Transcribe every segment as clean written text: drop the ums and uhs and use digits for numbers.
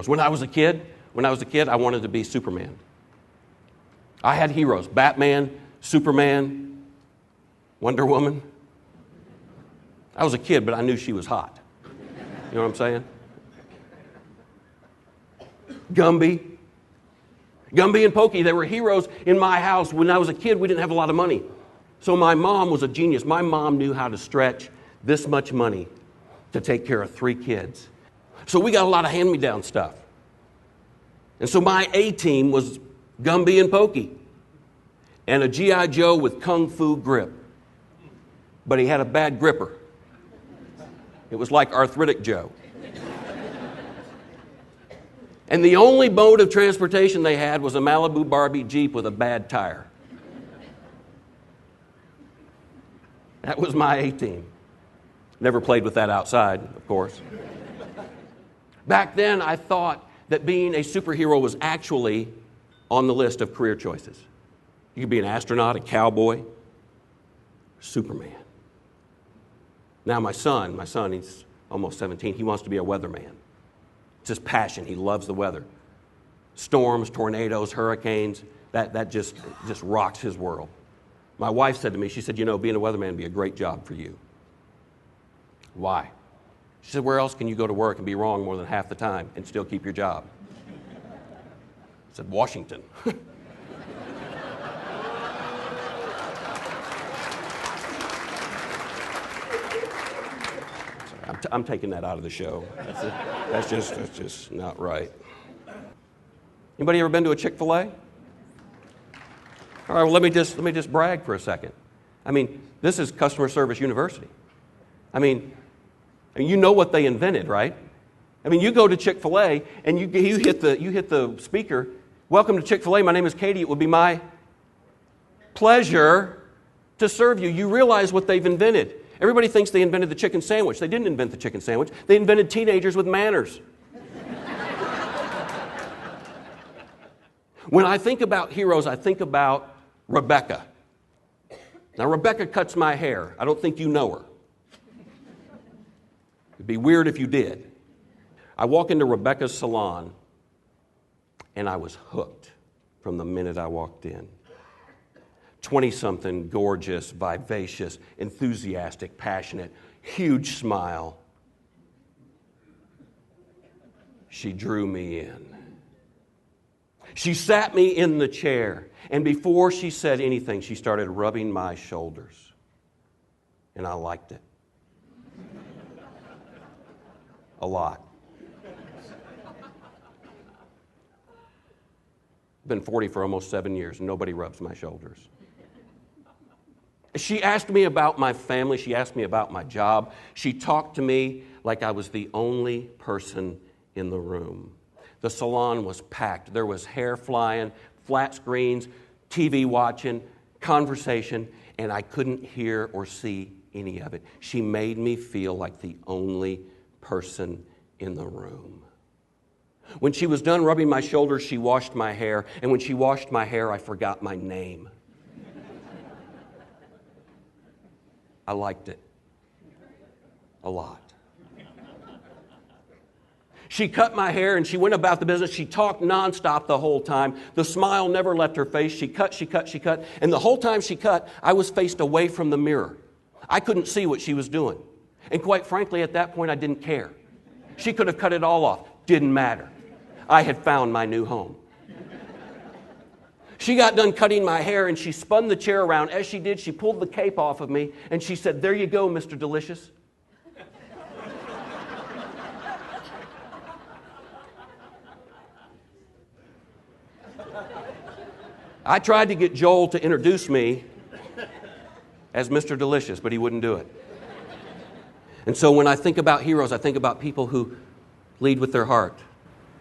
When I was a kid, I wanted to be Superman. I had heroes: Batman, Superman, Wonder Woman. I was a kid, but I knew she was hot. You know what I'm saying? Gumby and Pokey, they were heroes in my house. When I was a kid, we didn't have a lot of money. So my mom was a genius. My mom knew how to stretch this much money to take care of 3 kids. So we got a lot of hand-me-down stuff. And so my A-team was Gumby and Pokey and a G.I. Joe with Kung Fu grip. But he had a bad gripper. It was like Arthritic Joe. And the only mode of transportation they had was a Malibu Barbie Jeep with a bad tire. That was my A-team. Never played with that outside, of course. Back then, I thought that being a superhero was actually on the list of career choices. You could be an astronaut, a cowboy, Superman. Now my son, he's almost 17, he wants to be a weatherman. It's his passion. He loves the weather. Storms, tornadoes, hurricanes, that just rocks his world. My wife said to me, she said, being a weatherman would be a great job for you. Why? She said, where else can you go to work and be wrong more than half the time and still keep your job? I said, Washington. I'm taking that out of the show. That's just not right. Anybody ever been to a Chick-fil-A? All right, well, let me just brag for a second. I mean, this is Customer Service University. I mean, you know what they invented, right? I mean, you go to Chick-fil-A and you hit the speaker. Welcome to Chick-fil-A. My name is Katie. It would be my pleasure to serve you. You realize what they've invented. Everybody thinks they invented the chicken sandwich. They didn't invent the chicken sandwich. They invented teenagers with manners. When I think about heroes, I think about Rebecca. Now, Rebecca cuts my hair. I don't think you know her. It'd be weird if you did. I walk into Rebecca's salon, and I was hooked from the minute I walked in. 20-something, gorgeous, vivacious, enthusiastic, passionate, huge smile. She drew me in. She sat me in the chair, and before she said anything, she started rubbing my shoulders. And I liked it. A lot. I've been 40 for almost 7 years, and nobody rubs my shoulders. She asked me about my family. She asked me about my job. She talked to me like I was the only person in the room. The salon was packed. There was hair flying, flat screens, TV watching, conversation, and I couldn't hear or see any of it. She made me feel like the only person in the room. When she was done rubbing my shoulders, she washed my hair, and when she washed my hair, I forgot my name. I liked it a lot. She cut my hair and she went about the business. She talked nonstop the whole time. The smile never left her face. She cut. And the whole time she cut, I was faced away from the mirror. I couldn't see what she was doing. And quite frankly, at that point, I didn't care. She could have cut it all off. Didn't matter. I had found my new home. She got done cutting my hair and she spun the chair around. As she did, she pulled the cape off of me and she said, "There you go, Mr. Delicious." I tried to get Joel to introduce me as Mr. Delicious, but he wouldn't do it. And so when I think about heroes, I think about people who lead with their heart,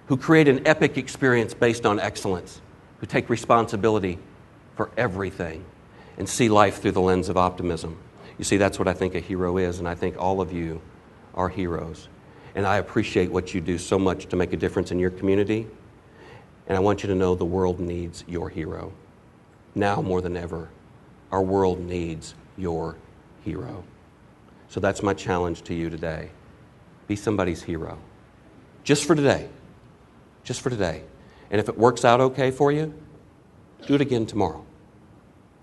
who create an epic experience based on excellence, who take responsibility for everything and see life through the lens of optimism. You see, that's what I think a hero is, and I think all of you are heroes. And I appreciate what you do so much to make a difference in your community. And I want you to know the world needs your hero. Now more than ever, our world needs your hero. So that's my challenge to you today. Be somebody's hero. Just for today. just for today. And if it works out okay for you, do it again tomorrow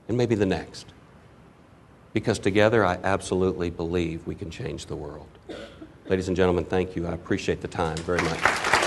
and maybe the next. Because together, I absolutely believe we can change the world. Ladies and gentlemen, thank you. I appreciate the time very much.